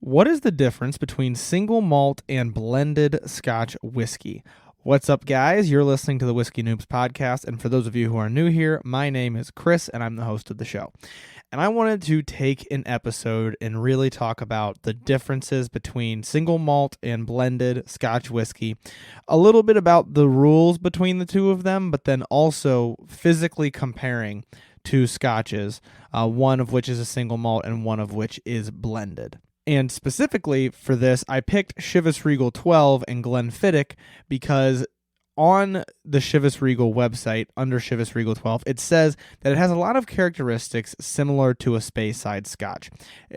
What is the difference between single malt and blended Scotch whiskey? What's up, guys? You're listening to the Whiskey Noobs podcast, and for those of you who are new here, my name is Chris, and I'm the host of the show. And I wanted to take an episode and really talk about the differences between single malt and blended Scotch whiskey, a little bit about the rules between the two of them, but then also physically comparing two Scotches, one of which is a single malt and one of which is blended. And specifically for this, I picked Chivas Regal 12 and Glenfiddich because on the Chivas Regal website, under Chivas Regal 12, it says that it has a lot of characteristics similar to a Speyside Scotch.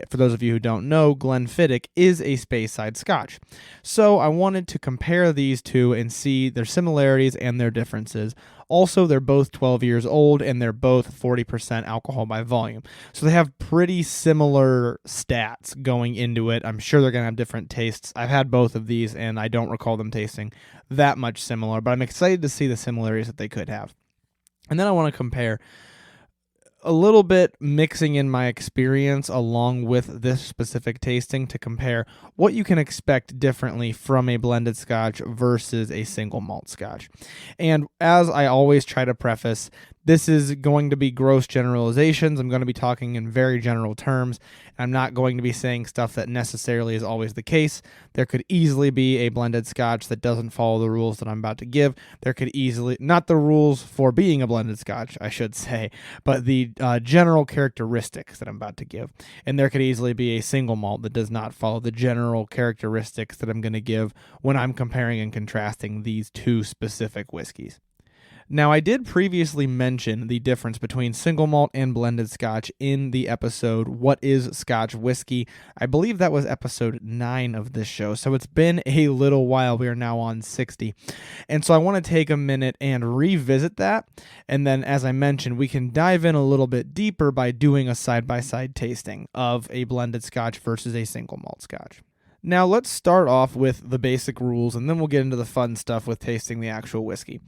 For those of you who don't know, Glenfiddich is a Speyside Scotch. So I wanted to compare these two and see their similarities and their differences. Also, they're both 12 years old, and they're both 40% alcohol by volume. So they have pretty similar stats going into it. I'm sure they're going to have different tastes. I've had both of these, and I don't recall them tasting that much similar, but I'm excited to see the similarities that they could have. And then I want to compare a little bit, mixing in my experience along with this specific tasting to compare what you can expect differently from a blended Scotch versus a single malt Scotch. And as I always try to preface, this is going to be gross generalizations. I'm going to be talking in very general terms. I'm not going to be saying stuff that necessarily is always the case. There could easily be a blended Scotch that doesn't follow the rules that I'm about to give. There could easily, not the rules for being a blended Scotch, I should say, but the general characteristics that I'm about to give. And there could easily be a single malt that does not follow the general characteristics that I'm going to give when I'm comparing and contrasting these two specific whiskeys. Now, I did previously mention the difference between single malt and blended Scotch in the episode, What is Scotch Whisky? I believe that was episode 9 of this show, so it's been a little while. We are now on 60. And so I want to take a minute and revisit that, and then, as I mentioned, we can dive in a little bit deeper by doing a side-by-side tasting of a blended Scotch versus a single malt Scotch. Now, let's start off with the basic rules, and then we'll get into the fun stuff with tasting the actual whiskey.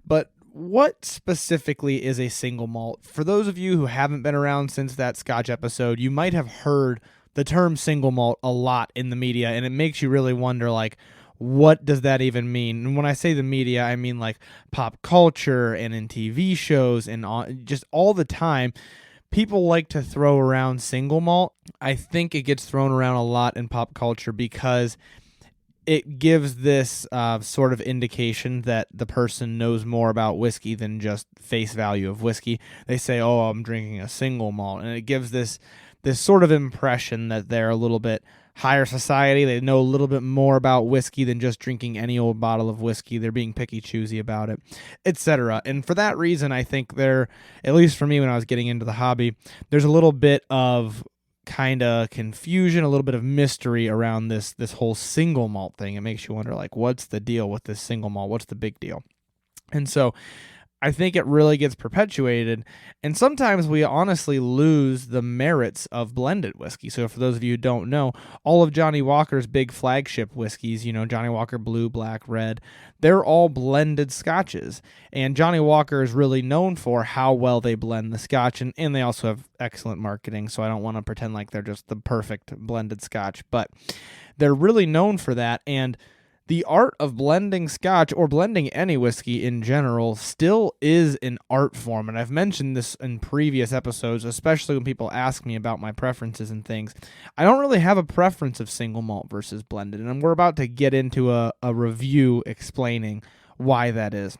But what specifically is a single malt? For those of you who haven't been around since that Scotch episode, you might have heard the term single malt a lot in the media, and it makes you really wonder, like, what does that even mean? And when I say the media, I mean like pop culture and in TV shows and just all the time. People like to throw around single malt. I think it gets thrown around a lot in pop culture because it gives this sort of indication that the person knows more about whiskey than just face value of whiskey. They say, oh, I'm drinking a single malt. And it gives this sort of impression that they're a little bit higher society. They know a little bit more about whiskey than just drinking any old bottle of whiskey. They're being picky, choosy about it, etc. And for that reason, I think there, at least for me when I was getting into the hobby, there's a little bit of kind of confusion, a little bit of mystery around this whole single malt thing. It makes you wonder, like, what's the deal with this single malt? What's the big deal? And so I think it really gets perpetuated, and sometimes we honestly lose the merits of blended whiskey. So for those of you who don't know, all of Johnny Walker's big flagship whiskeys, Johnny Walker Blue, Black, Red, they're all blended Scotches. And Johnny Walker is really known for how well they blend the Scotch, and they also have excellent marketing, so I don't want to pretend like they're just the perfect blended Scotch, but they're really known for that. And the art of blending Scotch, or blending any whiskey in general, still is an art form. And I've mentioned this in previous episodes, especially when people ask me about my preferences and things. I don't really have a preference of single malt versus blended, and we're about to get into a review explaining why that is.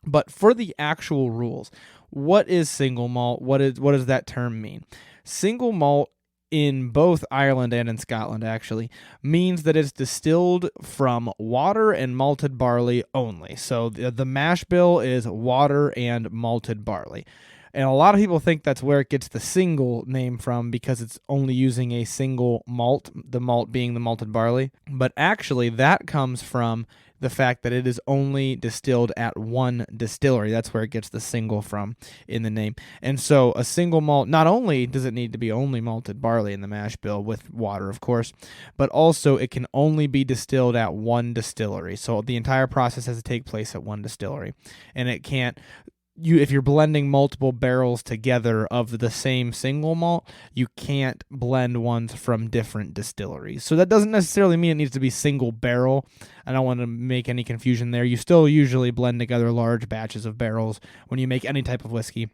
But for the actual rules, what is single malt? What does that term mean? Single malt, in both Ireland and in Scotland, actually, means that it's distilled from water and malted barley only. So the mash bill is water and malted barley. And a lot of people think that's where it gets the single name from, because it's only using a single malt, the malt being the malted barley. But actually, that comes from the fact that it is only distilled at one distillery. That's where it gets the single from in the name. And so a single malt, not only does it need to be only malted barley in the mash bill with water, of course, but also it can only be distilled at one distillery. So the entire process has to take place at one distillery. And it can't if you're blending multiple barrels together of the same single malt, you can't blend ones from different distilleries. So that doesn't necessarily mean it needs to be single barrel. I don't want to make any confusion there. You still usually blend together large batches of barrels when you make any type of whiskey.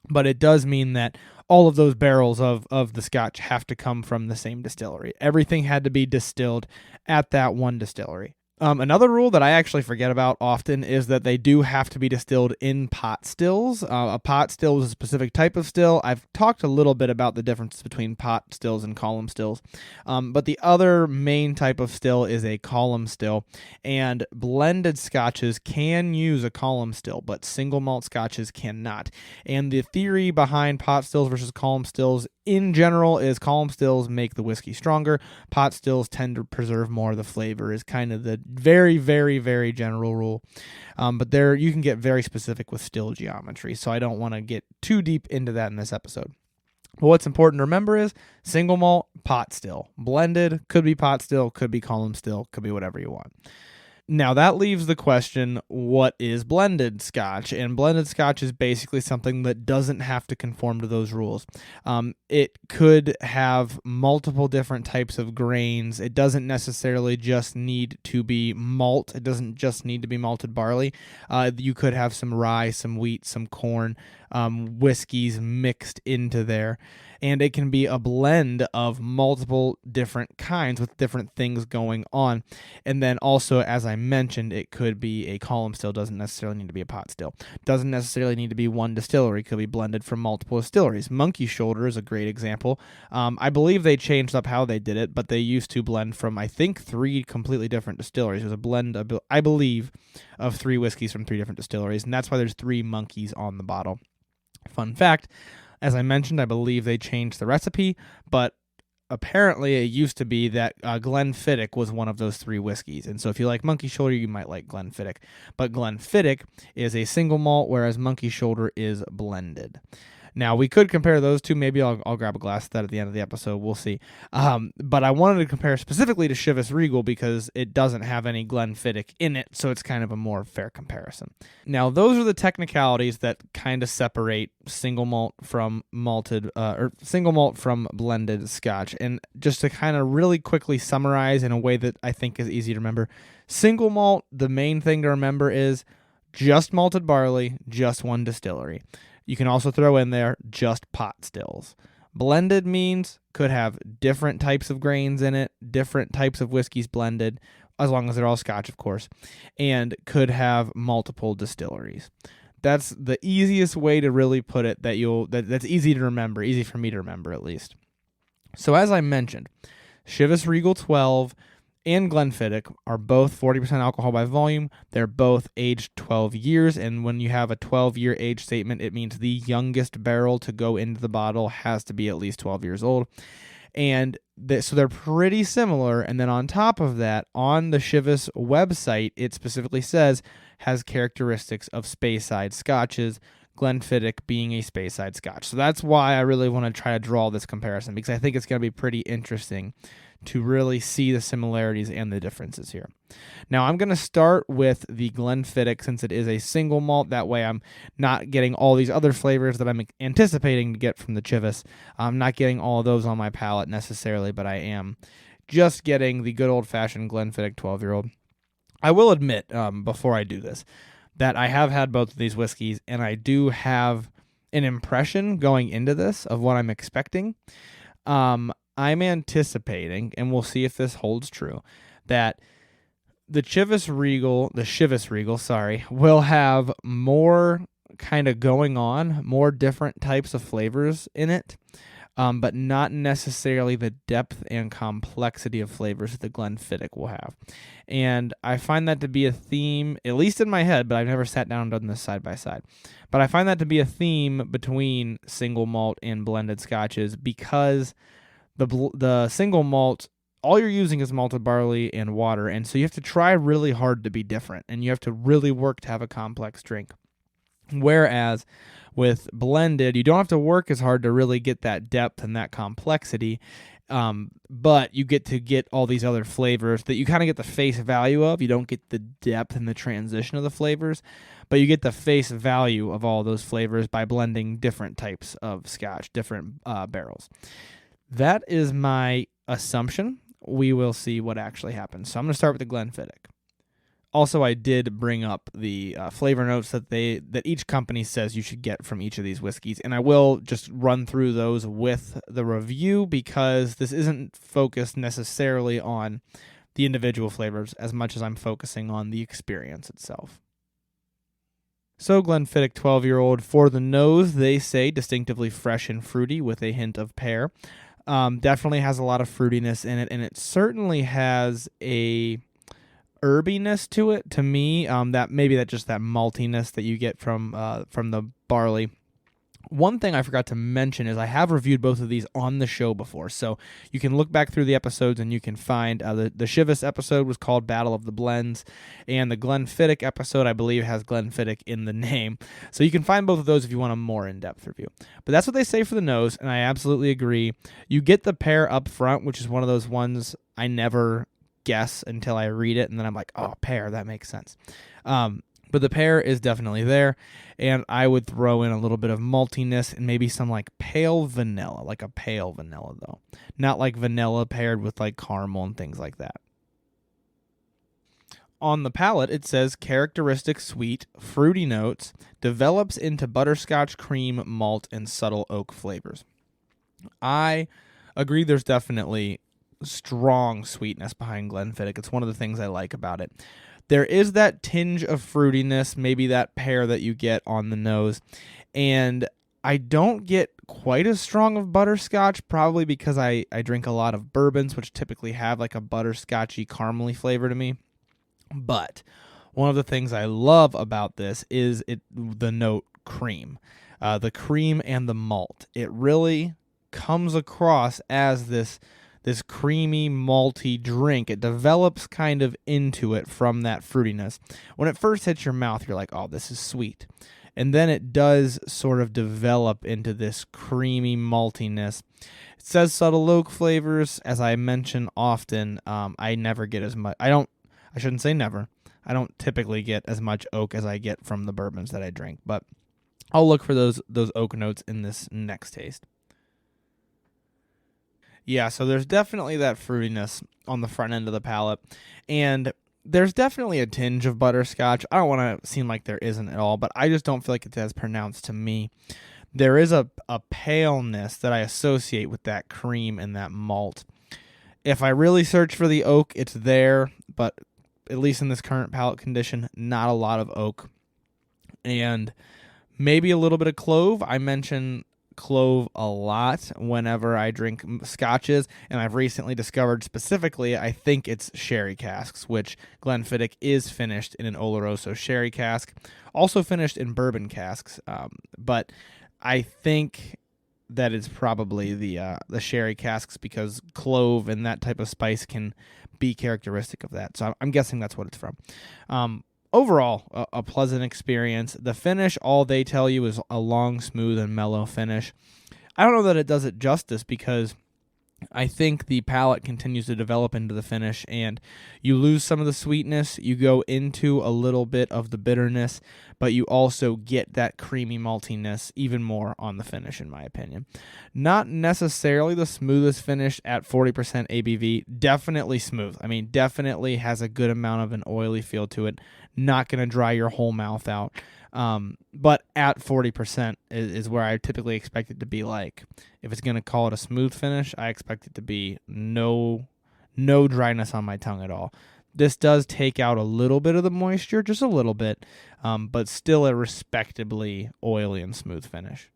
But it does mean that all of those barrels of the Scotch have to come from the same distillery. Everything had to be distilled at that one distillery. Another rule that I actually forget about often is that they do have to be distilled in pot stills. A pot still is a specific type of still. I've talked a little bit about the difference between pot stills and column stills. But the other main type of still is a column still. And blended scotches can use a column still, but single malt scotches cannot. And the theory behind pot stills versus column stills in general is column stills make the whiskey stronger. Pot stills tend to preserve more of the flavor is kind of the very, very, very general rule. But there you can get very specific with still geometry, so I don't want to get too deep into that in this episode. But what's important to remember is single malt, pot still. Blended, could be pot still, could be column still, could be whatever you want. Now, that leaves the question, what is blended Scotch? And blended Scotch is basically something that doesn't have to conform to those rules. It could have multiple different types of grains. It doesn't necessarily just need to be malt. It doesn't just need to be malted barley. You could have some rye, some wheat, some corn, whiskeys mixed into there. And it can be a blend of multiple different kinds with different things going on. And then also, as I mentioned, it could be a column still, doesn't necessarily need to be a pot still. Doesn't necessarily need to be one distillery, could be blended from multiple distilleries. Monkey Shoulder is a great example. I believe they changed up how they did it, but they used to blend from, I think, 3 completely different distilleries. It was a blend, I believe, of 3 whiskeys from 3 different distilleries, and that's why there's 3 monkeys on the bottle. Fun fact, as I mentioned, I believe they changed the recipe, but apparently it used to be that Glenfiddich was one of those 3 whiskeys. And so if you like Monkey Shoulder, you might like Glenfiddich. But Glenfiddich is a single malt, whereas Monkey Shoulder is blended. Now, we could compare those two. Maybe I'll grab a glass of that at the end of the episode. We'll see. But I wanted to compare specifically to Chivas Regal because it doesn't have any Glenfiddich in it, so it's kind of a more fair comparison. Now, those are the technicalities that kind of separate single malt from malted, or single malt from blended Scotch. And just to kind of really quickly summarize in a way that I think is easy to remember, single malt, the main thing to remember is just malted barley, just one distillery. You can also throw in there just pot stills. Blended means could have different types of grains in it, different types of whiskeys blended, as long as they're all Scotch, of course, and could have multiple distilleries. That's the easiest way to really put it that's easy to remember, easy for me to remember at least. So as I mentioned, Chivas Regal 12 and Glenfiddich are both 40% alcohol by volume. They're both aged 12 years, and when you have a 12-year age statement, it means the youngest barrel to go into the bottle has to be at least 12 years old. And so they're pretty similar, and then on top of that, on the Chivas website, it specifically says has characteristics of Speyside Scotches, Glenfiddich being a Speyside Scotch. So that's why I really want to try to draw this comparison, because I think it's going to be pretty interesting to really see the similarities and the differences here. Now, I'm going to start with the Glenfiddich since it is a single malt. That way I'm not getting all these other flavors that I'm anticipating to get from the Chivas. I'm not getting all of those on my palate necessarily, but I am just getting the good old-fashioned Glenfiddich 12-year-old. I will admit, before I do this, that I have had both of these whiskeys, and I do have an impression going into this of what I'm expecting. I'm anticipating, and we'll see if this holds true, that the Chivas Regal, will have more kind of going on, more different types of flavors in it, but not necessarily the depth and complexity of flavors that the Glenfiddich will have. And I find that to be a theme, at least in my head, but I've never sat down and done this side by side. But I find that to be a theme between single malt and blended scotches because the single malt, all you're using is malted barley and water, and so you have to try really hard to be different, and you have to really work to have a complex drink. Whereas with blended, you don't have to work as hard to really get that depth and that complexity, But you get all these other flavors that you kind of get the face value of. You don't get the depth and the transition of the flavors, but you get the face value of all those flavors by blending different types of Scotch, different barrels. That is my assumption. We will see what actually happens. So I'm going to start with the Glenfiddich. Also, I did bring up the flavor notes that each company says you should get from each of these whiskeys, and I will just run through those with the review because this isn't focused necessarily on the individual flavors as much as I'm focusing on the experience itself. So Glenfiddich 12-year-old, for the nose, they say distinctively fresh and fruity with a hint of pear. Definitely has a lot of fruitiness in it, and it certainly has a herbiness to it. To me, that just that maltiness that you get from the barley. One thing I forgot to mention is I have reviewed both of these on the show before, so you can look back through the episodes and you can find the Chivas episode was called Battle of the Blends, and the Glenfiddich episode, I believe, has Glenfiddich in the name. So you can find both of those if you want a more in-depth review. But that's what they say for the nose, and I absolutely agree. You get the pear up front, which is one of those ones I never guess until I read it, and then I'm like, oh, pear, that makes sense. But the pear is definitely there, and I would throw in a little bit of maltiness and maybe some like pale vanilla, like a pale vanilla though. Not like vanilla paired with like caramel and things like that. On the palate, it says characteristic sweet, fruity notes, develops into butterscotch, cream, malt, and subtle oak flavors. I agree there's definitely strong sweetness behind Glenfiddich. It's one of the things I like about it. There is that tinge of fruitiness, maybe that pear that you get on the nose, and I don't get quite as strong of butterscotch, probably because I drink a lot of bourbons, which typically have like a butterscotchy, caramely flavor to me. But one of the things I love about this is the note cream, the cream and the malt. It really comes across as this creamy, malty drink. It develops kind of into it from that fruitiness. When it first hits your mouth, you're like, oh, this is sweet. And then it does sort of develop into this creamy maltiness. It says subtle oak flavors. As I mention often, I never get as much. I shouldn't say never. I don't typically get as much oak as I get from the bourbons that I drink. But I'll look for those oak notes in this next taste. Yeah, so there's definitely that fruitiness on the front end of the palate, and there's definitely a tinge of butterscotch. I don't want to seem like there isn't at all, but I just don't feel like it's as pronounced to me. There is a paleness that I associate with that cream and that malt. If I really search for the oak, it's there, but at least in this current palate condition, not a lot of oak. And maybe a little bit of clove. I mention clove a lot whenever I drink scotches, and I've recently discovered specifically, I think it's sherry casks, which Glenfiddich is finished in an Oloroso sherry cask, also finished in bourbon casks, but I think that it's probably the sherry casks because clove and that type of spice can be characteristic of that, so I'm guessing that's what it's from. Overall, a pleasant experience. The finish, all they tell you is a long, smooth, and mellow finish. I don't know that it does it justice because I think the palate continues to develop into the finish, and you lose some of the sweetness. You go into a little bit of the bitterness, but you also get that creamy maltiness even more on the finish, in my opinion. Not necessarily the smoothest finish at 40% ABV. Definitely smooth. I mean, definitely has a good amount of an oily feel to it. Not going to dry your whole mouth out. But at 40% is where I typically expect it to be like. If it's going to call it a smooth finish, I expect it to be no dryness on my tongue at all. This does take out a little bit of the moisture, just a little bit, but still a respectably oily and smooth finish.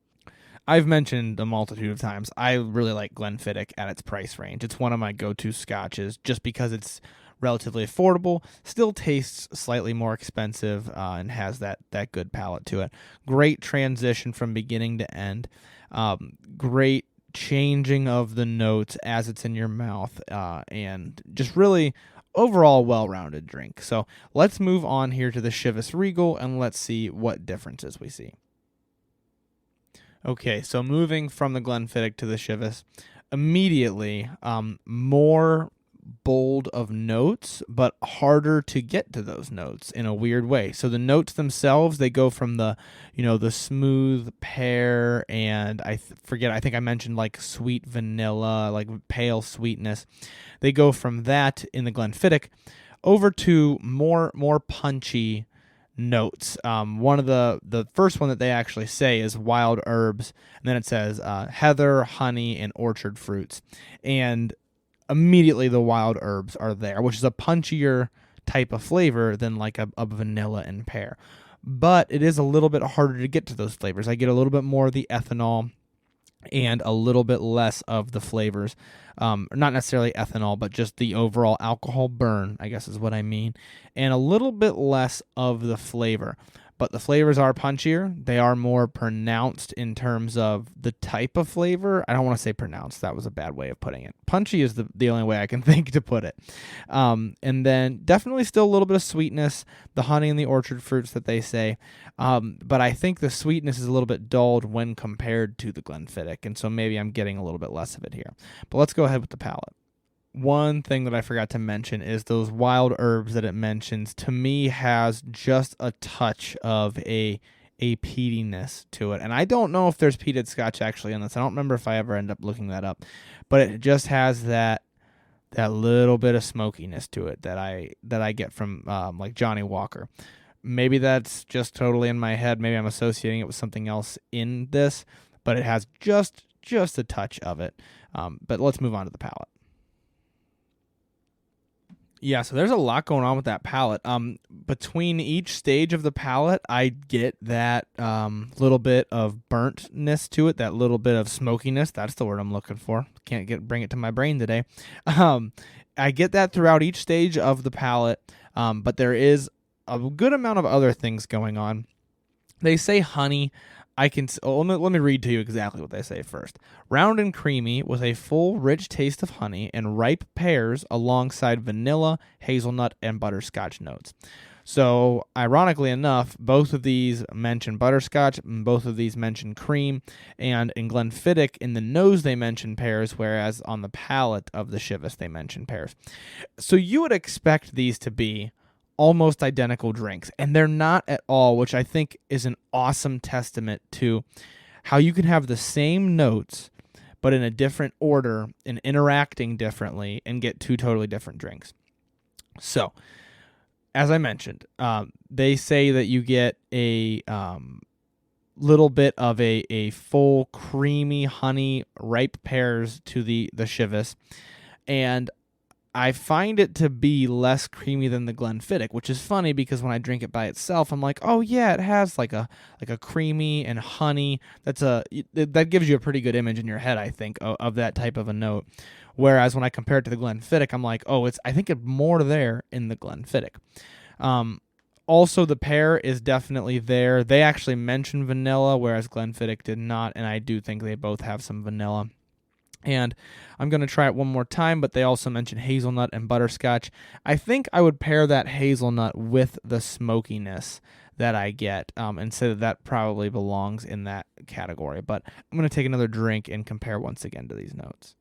I've mentioned a multitude of times, I really like Glenfiddich at its price range. It's one of my go-to scotches just because it's relatively affordable, still tastes slightly more expensive, and has that good palate to it. Great transition from beginning to end. Great changing of the notes as it's in your mouth, and just really overall well-rounded drink. So let's move on here to the Chivas Regal and let's see what differences we see. Okay, so moving from the Glenfiddich to the Chivas, immediately more bold of notes, but harder to get to those notes in a weird way. So the notes themselves, they go from the smooth pear, and I think I mentioned like sweet vanilla, like pale sweetness. They go from that in the Glenfiddich over to more punchy notes. One of the first one that they actually say is wild herbs, and then it says heather, honey, and orchard fruits. And immediately the wild herbs are there, which is a punchier type of flavor than like a vanilla and pear. But it is a little bit harder to get to those flavors. I get a little bit more of the ethanol and a little bit less of the flavors. Not necessarily ethanol, but just the overall alcohol burn, I guess is what I mean. And a little bit less of the flavor. But the flavors are punchier. They are more pronounced in terms of the type of flavor. I don't want to say pronounced. That was a bad way of putting it. Punchy is the only way I can think to put it. And then definitely still a little bit of sweetness, the honey and the orchard fruits that they say. But I think the sweetness is a little bit dulled when compared to the Glenfiddich. And so maybe I'm getting a little bit less of it here. But let's go ahead with the palate. One thing that I forgot to mention is those wild herbs that it mentions, to me, has just a touch of a peatiness to it. And I don't know if there's peated scotch actually in this. I don't remember if I ever end up looking that up. But it just has that little bit of smokiness to it that I get from like Johnny Walker. Maybe that's just totally in my head. Maybe I'm associating it with something else in this. But it has just a touch of it. But let's move on to the palate. Yeah, so there's a lot going on with that palate. Between each stage of the palate, I get that little bit of burntness to it, that little bit of smokiness. That's the word I'm looking for. Can't bring it to my brain today. I get that throughout each stage of the palate, but there is a good amount of other things going on. They say honey. Let me read to you exactly what they say first. Round and creamy with a full, rich taste of honey and ripe pears alongside vanilla, hazelnut, and butterscotch notes. So, ironically enough, both of these mention butterscotch, and both of these mention cream, and in Glenfiddich, in the nose they mention pears, whereas on the palate of the Chivas they mention pears. So you would expect these to be almost identical drinks, and they're not at all, which I think is an awesome testament to how you can have the same notes but in a different order and interacting differently and get two totally different drinks. So, as I mentioned, they say that you get a little bit of a full creamy honey ripe pears to the Chivas, and I find it to be less creamy than the Glenfiddich, which is funny because when I drink it by itself, I'm like, oh yeah, it has like a creamy and honey. That gives you a pretty good image in your head, I think, of that type of a note. Whereas when I compare it to the Glenfiddich, I'm like, oh, I think it's more there in the Glenfiddich. Also, the pear is definitely there. They actually mention vanilla, whereas Glenfiddich did not, and I do think they both have some vanilla. And I'm going to try it one more time, but they also mention hazelnut and butterscotch. I think I would pair that hazelnut with the smokiness that I get and say that probably belongs in that category. But I'm going to take another drink and compare once again to these notes.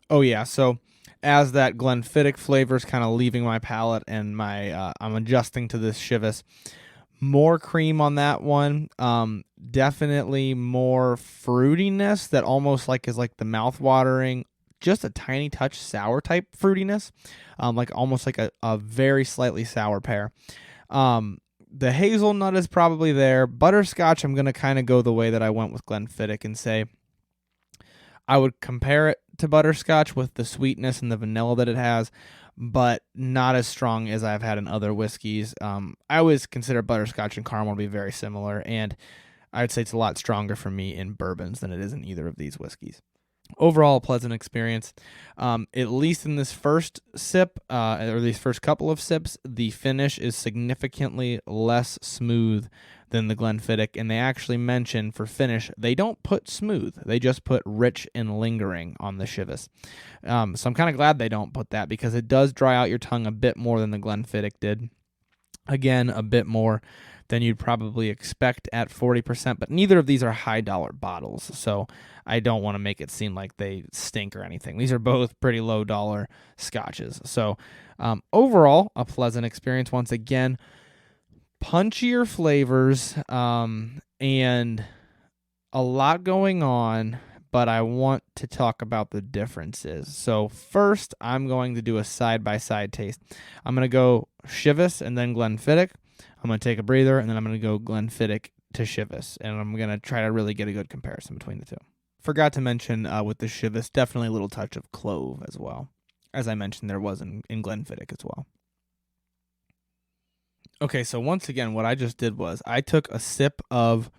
Oh, yeah, so as that Glenfiddich flavor is kind of leaving my palate and I'm adjusting to this Chivas, more cream on that one. Definitely more fruitiness that almost is like the mouth-watering, just a tiny touch sour type fruitiness, almost like a very slightly sour pear. The hazelnut is probably there. Butterscotch, I'm going to kind of go the way that I went with Glenfiddich and say I would compare it to butterscotch with the sweetness and the vanilla that it has, but not as strong as I've had in other whiskeys. I always consider butterscotch and caramel to be very similar, and I'd say it's a lot stronger for me in bourbons than it is in either of these whiskeys. Overall, a pleasant experience. At least in this first sip, or these first couple of sips, the finish is significantly less smooth than the Glenfiddich, and they actually mention for finish, they don't put smooth. They just put rich and lingering on the Chivas. So I'm kind of glad they don't put that because it does dry out your tongue a bit more than the Glenfiddich did. Again, a bit more than you'd probably expect at 40%, but neither of these are high dollar bottles, so I don't want to make it seem like they stink or anything. These are both pretty low dollar scotches. So overall, a pleasant experience. Once again, punchier flavors and a lot going on, but I want to talk about the differences. So first, I'm going to do a side-by-side taste. I'm going to go Chivas and then Glenfiddich. I'm going to take a breather, and then I'm going to go Glenfiddich to Chivas, and I'm going to try to really get a good comparison between the two. Forgot to mention with the Chivas, definitely a little touch of clove as well. As I mentioned, there was in Glenfiddich as well. Okay, so once again, what I just did was I took a sip of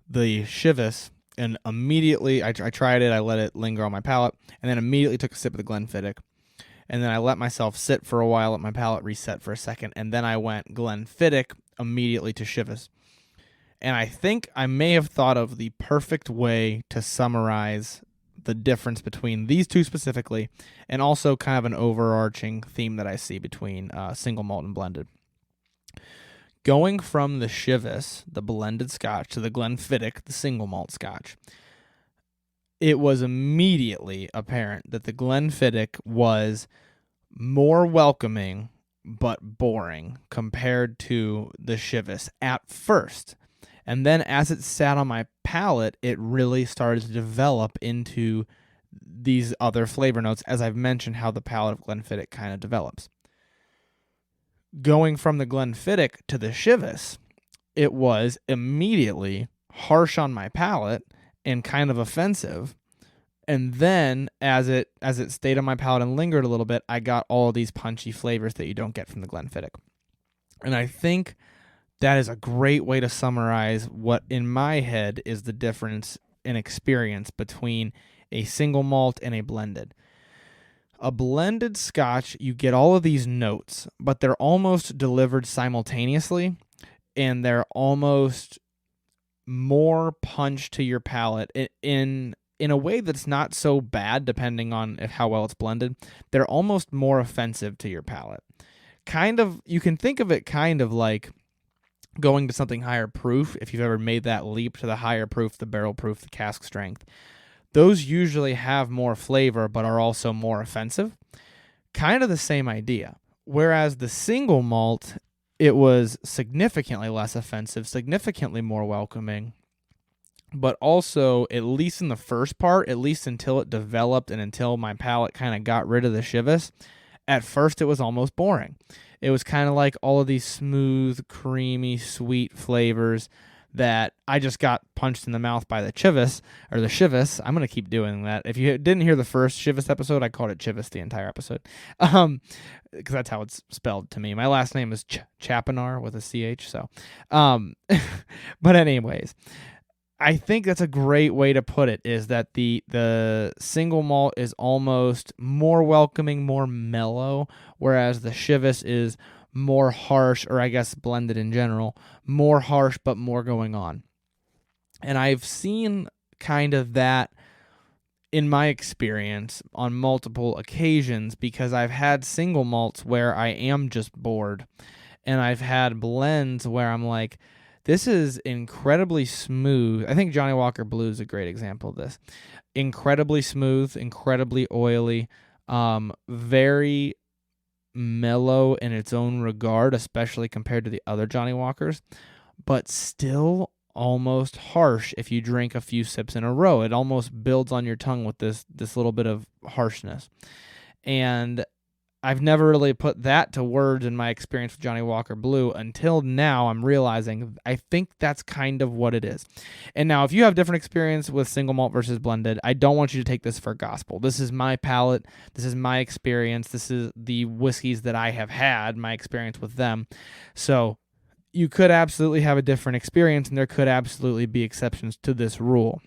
the Chivas, and immediately I tried it, I let it linger on my palate, and then immediately took a sip of the Glenfiddich. And then I let myself sit for a while, let my palate reset for a second, and then I went Glenfiddich immediately to Chivas. And I think I may have thought of the perfect way to summarize the difference between these two specifically, and also kind of an overarching theme that I see between single malt and blended. Going from the Chivas, the blended scotch, to the Glenfiddich, the single malt scotch, it was immediately apparent that the Glenfiddich was more welcoming but boring compared to the Chivas at first. And then as it sat on my palate, it really started to develop into these other flavor notes, as I've mentioned how the palate of Glenfiddich kind of develops. Going from the Glenfiddich to the Chivas, it was immediately harsh on my palate and kind of offensive. And then as it stayed on my palate and lingered a little bit, I got all these punchy flavors that you don't get from the Glenfiddich. And I think that is a great way to summarize what in my head is the difference in experience between a single malt and a blended. A blended scotch, you get all of these notes, but they're almost delivered simultaneously, and they're almost more punch to your palate in a way that's not so bad, depending on how well it's blended. They're almost more offensive to your palate. Kind of, you can think of it kind of like going to something higher proof, if you've ever made that leap to the higher proof, the barrel proof, the cask strength. Those usually have more flavor, but are also more offensive. Kind of the same idea. Whereas the single malt, it was significantly less offensive, significantly more welcoming, but also, at least in the first part, at least until it developed and until my palate kind of got rid of the Chivas, at first it was almost boring. It was kind of like all of these smooth, creamy, sweet flavors that I just got punched in the mouth by the Chivas, or the Chivas. I'm going to keep doing that. If you didn't hear the first Chivas episode, I called it Chivas the entire episode, because that's how it's spelled to me. My last name is Chapinar with a CH, so. But anyways, I think that's a great way to put it, is that the single malt is almost more welcoming, more mellow, whereas the Chivas is more harsh, or I guess blended in general, more harsh but more going on. And I've seen kind of that in my experience on multiple occasions, because I've had single malts where I am just bored, and I've had blends where I'm like, this is incredibly smooth. I think Johnny Walker Blue is a great example of this. Incredibly smooth, incredibly oily, very mellow in its own regard, especially compared to the other Johnny Walkers, but still almost harsh if you drink a few sips in a row. It almost builds on your tongue with this little bit of harshness. And I've never really put that to words in my experience with Johnny Walker Blue until now. I'm realizing I think that's kind of what it is. And now, if you have different experience with single malt versus blended, I don't want you to take this for gospel. This is my palate. This is my experience. This is the whiskeys that I have had, my experience with them. So you could absolutely have a different experience, and there could absolutely be exceptions to this rule.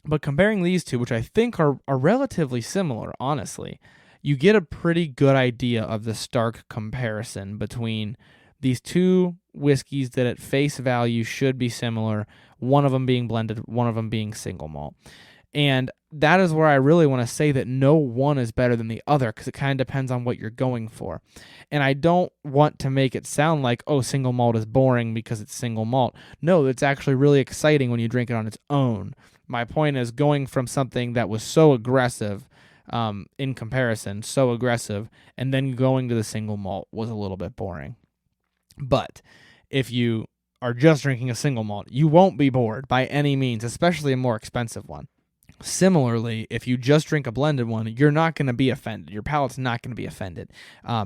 But comparing these two, which I think are relatively similar, honestly, you get a pretty good idea of the stark comparison between these two whiskeys that at face value should be similar, one of them being blended, one of them being single malt. And that is where I really want to say that no one is better than the other, because it kind of depends on what you're going for. And I don't want to make it sound like, oh, single malt is boring because it's single malt. No, it's actually really exciting when you drink it on its own. My point is going from something that was so aggressive in comparison, so aggressive, and then going to the single malt was a little bit boring. But if you are just drinking a single malt, you won't be bored by any means, especially a more expensive one. Similarly, if you just drink a blended one, you're not going to be offended. Your palate's not going to be offended.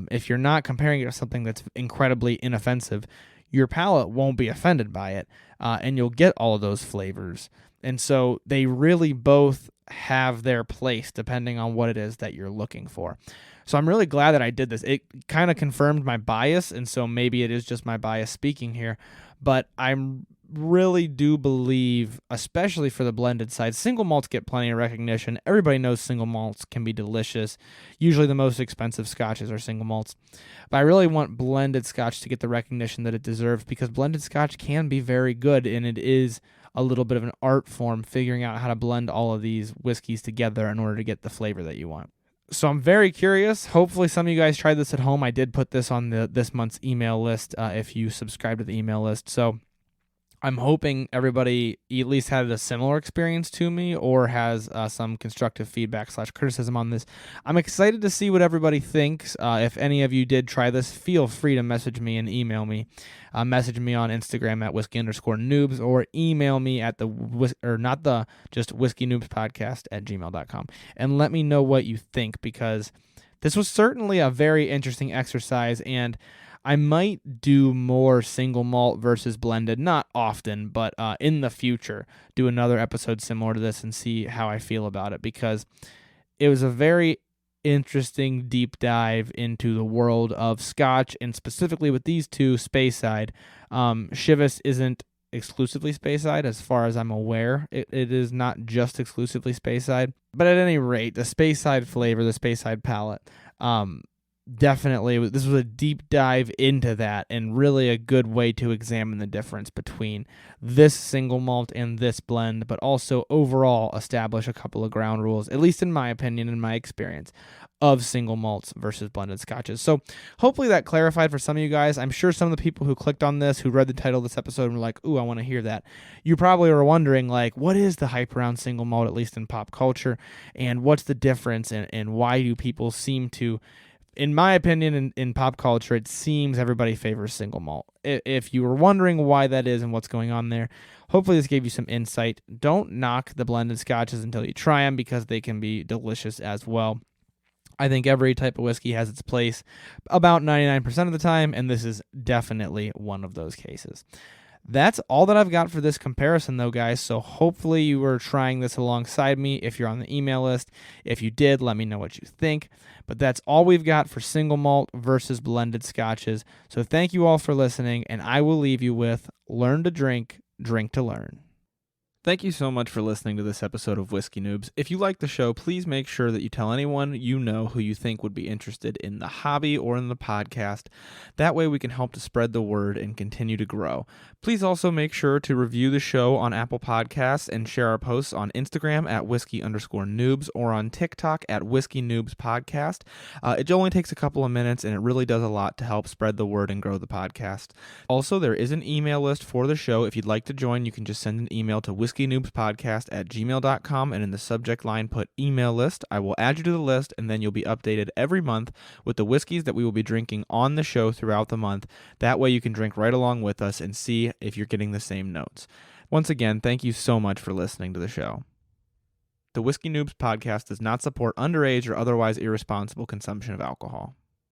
If you're not comparing it to something that's incredibly inoffensive, your palate won't be offended by it, and you'll get all of those flavors. And so they really both have their place depending on what it is that you're looking for. So I'm really glad that I did this. It kind of confirmed my bias, and so maybe it is just my bias speaking here, but I'm really do believe, especially for the blended side, single malts get plenty of recognition. Everybody knows single malts can be delicious. Usually the most expensive scotches are single malts. But I really want blended scotch to get the recognition that it deserves, because blended scotch can be very good, and it is a little bit of an art form, figuring out how to blend all of these whiskeys together in order to get the flavor that you want. So I'm very curious. Hopefully some of you guys tried this at home. I did put this on this month's email list if you subscribe to the email list. So I'm hoping everybody at least had a similar experience to me, or has some constructive feedback / criticism on this. I'm excited to see what everybody thinks. If any of you did try this, feel free to message me and email me. Message me on Instagram at whiskey_noobs, or email me at just whiskey noobs podcast at gmail.com, and let me know what you think, because this was certainly a very interesting exercise, and I might do more single malt versus blended, not often, but in the future, do another episode similar to this and see how I feel about it, because it was a very interesting deep dive into the world of Scotch, and specifically with these two, Speyside. Chivas isn't exclusively Speyside, as far as I'm aware. It is not just exclusively Speyside, but at any rate, the Speyside flavor, the Speyside palate, definitely, this was a deep dive into that, and really a good way to examine the difference between this single malt and this blend, but also overall establish a couple of ground rules, at least in my opinion, in my experience, of single malts versus blended scotches. So hopefully that clarified for some of you guys. I'm sure some of the people who clicked on this, who read the title of this episode and were like, ooh, I want to hear that. You probably were wondering, like, what is the hype around single malt, at least in pop culture, and what's the difference, and why do people seem to, in my opinion, in pop culture, it seems everybody favors single malt. If you were wondering why that is and what's going on there, hopefully this gave you some insight. Don't knock the blended scotches until you try them, because they can be delicious as well. I think every type of whiskey has its place about 99% of the time, and this is definitely one of those cases. That's all that I've got for this comparison, though, guys, so hopefully you were trying this alongside me if you're on the email list. If you did, let me know what you think. But that's all we've got for single malt versus blended scotches. So thank you all for listening, and I will leave you with learn to drink, drink to learn. Thank you so much for listening to this episode of Whiskey Noobs. If you like the show, please make sure that you tell anyone you know who you think would be interested in the hobby or in the podcast. That way we can help to spread the word and continue to grow. Please also make sure to review the show on Apple Podcasts and share our posts on Instagram at whiskey_noobs or on TikTok at Whiskey Noobs Podcast. It only takes a couple of minutes, and it really does a lot to help spread the word and grow the podcast. Also, there is an email list for the show. If you'd like to join, you can just send an email to whiskeynoobspodcast at gmail.com, and in the subject line put email list. I will add you to the list, and then you'll be updated every month with the whiskeys that we will be drinking on the show throughout the month. That way you can drink right along with us and see if you're getting the same notes. Once again, thank you so much for listening to the show. The Whiskey Noobs podcast does not support underage or otherwise irresponsible consumption of alcohol.